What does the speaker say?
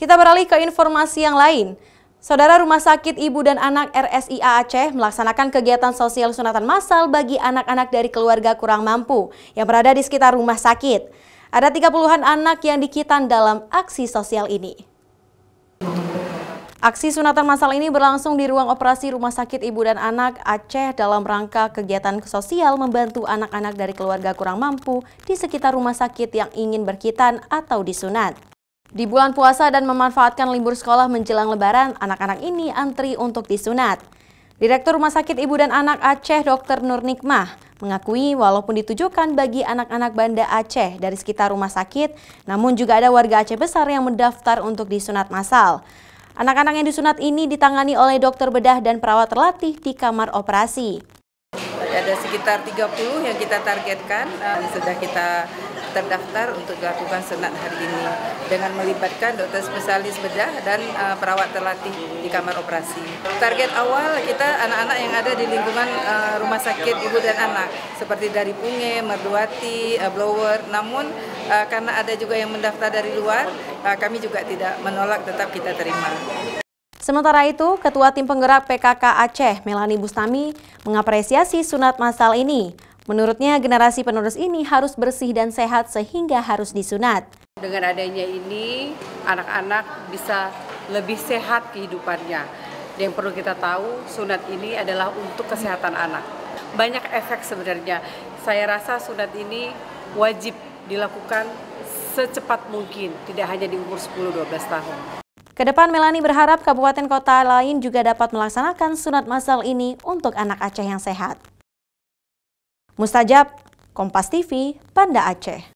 Kita beralih ke informasi yang lain. Saudara, Rumah Sakit Ibu dan Anak RSIA Aceh melaksanakan kegiatan sosial sunatan massal bagi anak-anak dari keluarga kurang mampu yang berada di sekitar rumah sakit. Ada 30-an anak yang dikitan dalam aksi sosial ini. Aksi sunatan massal ini berlangsung di ruang operasi Rumah Sakit Ibu dan Anak Aceh dalam rangka kegiatan sosial membantu anak-anak dari keluarga kurang mampu di sekitar rumah sakit yang ingin berkitan atau disunat. Di bulan puasa dan memanfaatkan libur sekolah menjelang Lebaran, anak-anak ini antri untuk disunat. Direktur Rumah Sakit Ibu dan Anak Aceh, Dr. Nur Nikmah, mengakui walaupun ditujukan bagi anak-anak Banda Aceh dari sekitar rumah sakit, namun juga ada warga Aceh besar yang mendaftar untuk disunat massal. Anak-anak yang disunat ini ditangani oleh dokter bedah dan perawat terlatih di kamar operasi. Ada sekitar 30 yang kita targetkan, sudah kita terdaftar untuk dilakukan sunat hari ini dengan melibatkan dokter spesialis bedah dan perawat terlatih di kamar operasi. Target awal kita anak-anak yang ada di lingkungan Rumah Sakit Ibu dan Anak seperti dari Punge, Merduati, Blower. Namun karena ada juga yang mendaftar dari luar, kami juga tidak menolak, tetap kita terima. Sementara itu, Ketua Tim Penggerak PKK Aceh, Melani Bustami, mengapresiasi sunat massal ini. Menurutnya, generasi penerus ini harus bersih dan sehat sehingga harus disunat. Dengan adanya ini, anak-anak bisa lebih sehat kehidupannya. Yang perlu kita tahu, sunat ini adalah untuk kesehatan anak. Banyak efek sebenarnya. Saya rasa sunat ini wajib dilakukan secepat mungkin, tidak hanya di umur 10-12 tahun. Kedepan, Melani berharap kabupaten kota lain juga dapat melaksanakan sunat massal ini untuk anak Aceh yang sehat. Mustajab, Kompas TV, Banda Aceh.